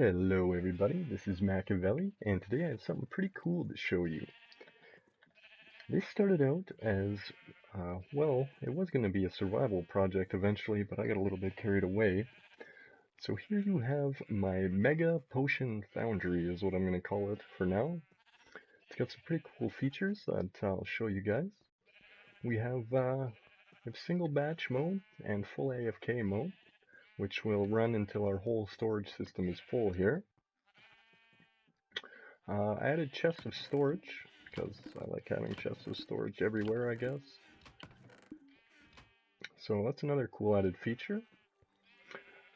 Hello everybody, this is Machiavelli, and today I have something pretty cool to show you. This started out as, well, it was going to be a survival project eventually, but I got a little bit carried away. So here you have my Mega Potion Foundry is what I'm going to call it for now. It's got some pretty cool features that I'll show you guys. We have single batch mode and full AFK mode, which will run until our whole storage system is full here. I added chests of storage, because I like having chests of storage everywhere, I guess. So that's another cool added feature.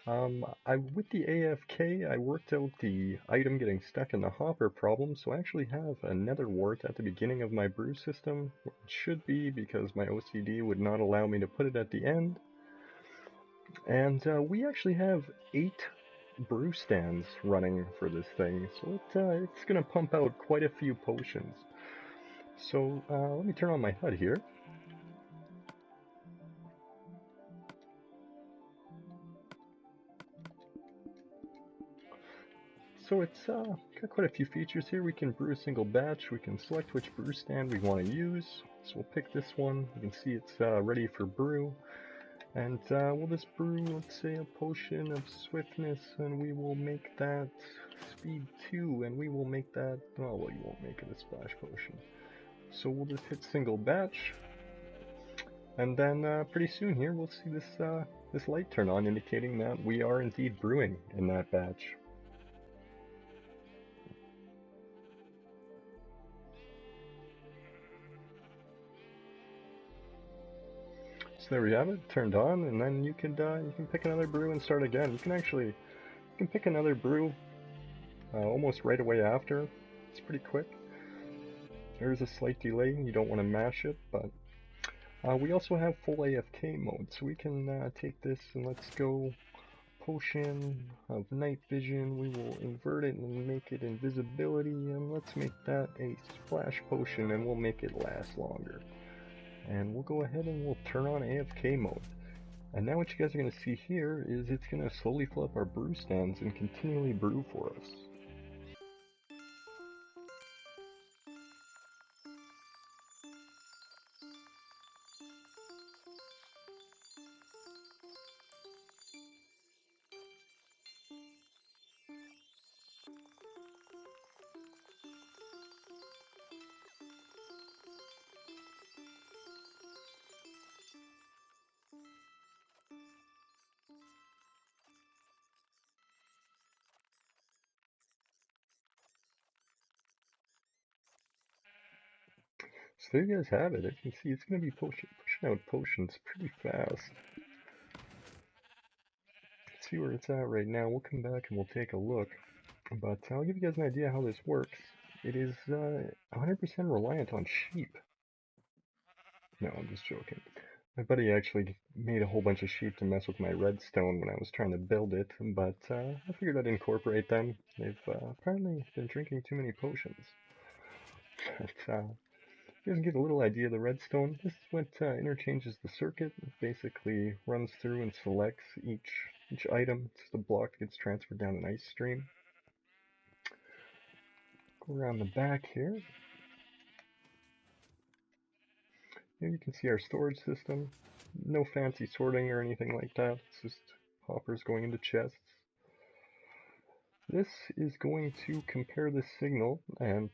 With the AFK, I worked out the item getting stuck in the hopper problem, so I actually have a nether wart at the beginning of my brew system. It should be, because my OCD would not allow me to put it at the end. And we actually have 8 brew stands running for this thing, so it's going to pump out quite a few potions. So let me turn on my HUD here. So it's got quite a few features here. We can brew a single batch, we can select which brew stand we want to use. So we'll pick this one. You can see it's ready for brew. And we'll just brew, let's say, a potion of swiftness, and we will make that speed 2, and we will make that, oh, well, you won't make it a splash potion. So we'll just hit single batch, and then pretty soon here we'll see this light turn on, indicating that we are indeed brewing in that batch. So there we have it, turned on, and then you can pick another brew and start again. You can pick another brew almost right away after. It's pretty quick. There is a slight delay, you don't want to mash it, but we also have full AFK mode, so we can take this and let's go potion of night vision. We will invert it and make it invisibility, and let's make that a splash potion, and we'll make it last longer. And we'll go ahead and we'll turn on AFK mode. And now what you guys are going to see here is it's going to slowly fill up our brew stands and continually brew for us. So there you guys have it. As you can see, it's going to be pushing out potions pretty fast. Let's see where it's at right now. We'll come back and we'll take a look. But I'll give you guys an idea how this works. It is 100% reliant on sheep. No, I'm just joking. My buddy actually made a whole bunch of sheep to mess with my redstone when I was trying to build it, but I figured I'd incorporate them. They've apparently been drinking too many potions. But you guys get a little idea of the redstone. This is what interchanges the circuit. It basically runs through and selects each item. It's the block that gets transferred down an ice stream. Go around the back here. Here you can see our storage system. No fancy sorting or anything like that. It's just hoppers going into chests. This is going to compare this signal, and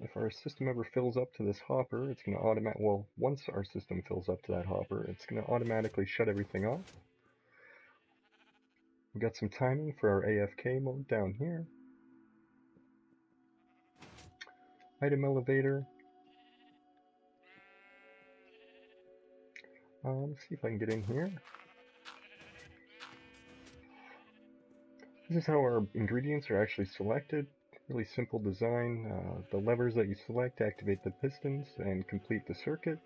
if our system ever fills up to this hopper, it's going to well, once our system fills up to that hopper, it's going to automatically shut everything off. We've got some timing for our AFK mode down here. Item elevator. Let's see if I can get in here. This is how our ingredients are actually selected. Really simple design. The levers that you select activate the pistons and complete the circuit.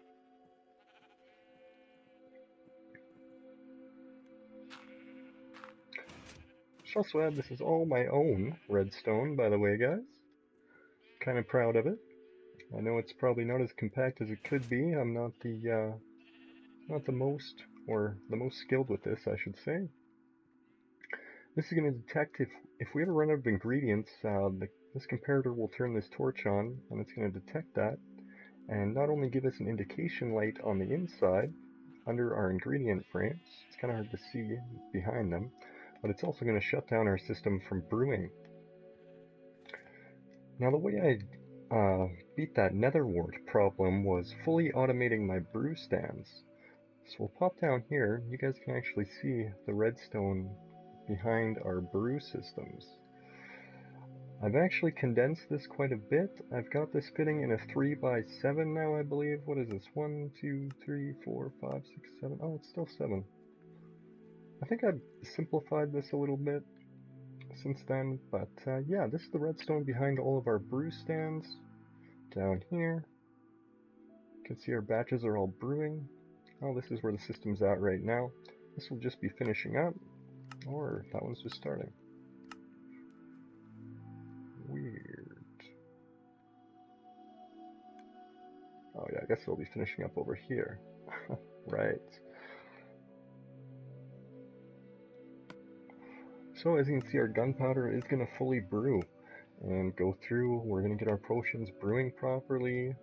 Should also add, this is all my own redstone, by the way, guys. Kind of proud of it. I know it's probably not as compact as it could be. I'm not the most skilled with this, I should say. This is going to detect if we ever run out of ingredients, this comparator will turn this torch on, and it's going to detect that, and not only give us an indication light on the inside, under our ingredient frames, it's kind of hard to see behind them, but it's also going to shut down our system from brewing. Now the way I beat that nether wart problem was fully automating my brew stands. So we'll pop down here, you guys can actually see the redstone behind our brew systems. I've actually condensed this quite a bit. I've got this fitting in a 3x7 now, I believe. What is this? 1, 2, 3, 4, 5, 6, 7. Oh, it's still 7. I think I've simplified this a little bit since then, but yeah, this is the redstone behind all of our brew stands. Down here, you can see our batches are all brewing. Oh, this is where the system's at right now. This will just be finishing up, or that one's just starting. Weird. Oh yeah, I guess it'll be finishing up over here. Right. So as you can see, our gunpowder is going to fully brew and go through. We're going to get our potions brewing properly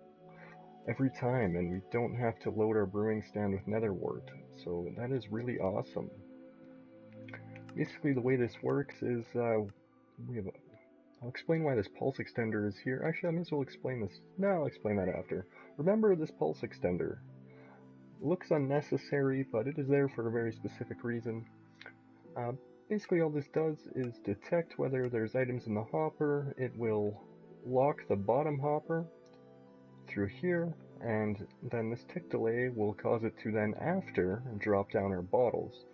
every time, and we don't have to load our brewing stand with nether wart. So that is really awesome. Basically the way this works is I'll explain why this pulse extender is here. Actually, I may as well explain this. No, I'll explain that after. Remember, this pulse extender looks unnecessary, but it is there for a very specific reason. Basically, all this does is detect whether there's items in the hopper. It will lock the bottom hopper through here, and then this tick delay will cause it to then after drop down our bottles.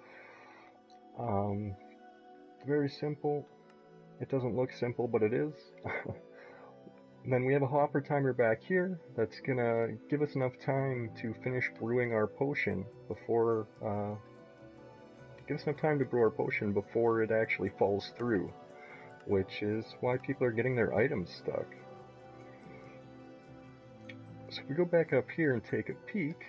Very simple. It doesn't look simple, but it is. Then we have a hopper timer back here that's gonna give us enough time to finish brewing our potion before give us enough time to brew our potion before it actually falls through, which is why people are getting their items stuck. So if we go back up here and take a peek,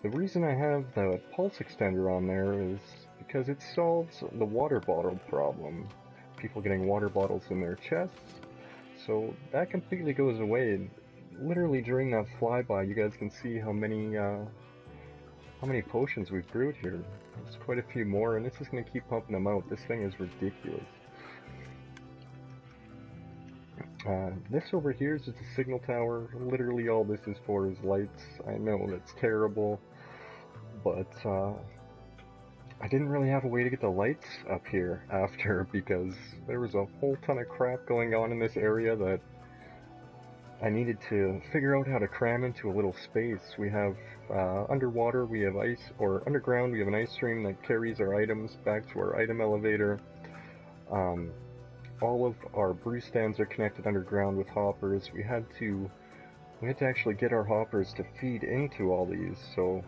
the reason I have the pulse extender on there is because it solves the water bottle problem. People getting water bottles in their chests, so that completely goes away. Literally during that flyby, you guys can see how many potions we've brewed here. There's quite a few more, and this is going to keep pumping them out. This thing is ridiculous. This over here is just a signal tower. Literally all this is for is lights. I know that's terrible, but I didn't really have a way to get the lights up here after, because there was a whole ton of crap going on in this area that I needed to figure out how to cram into a little space. We have underwater, we have ice, or underground, we have an ice stream that carries our items back to our item elevator. All of our brew stands are connected underground with hoppers. We had to actually get our hoppers to feed into all these. So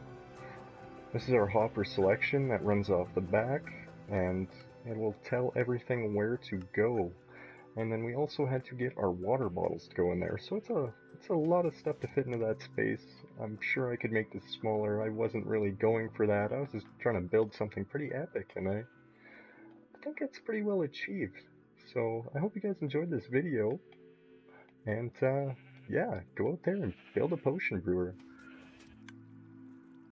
this is our hopper selection that runs off the back, and it will tell everything where to go. And then we also had to get our water bottles to go in there. So it's a lot of stuff to fit into that space. I'm sure I could make this smaller. I wasn't really going for that. I was just trying to build something pretty epic, and I think it's pretty well achieved. So I hope you guys enjoyed this video. And yeah, go out there and build a potion brewer.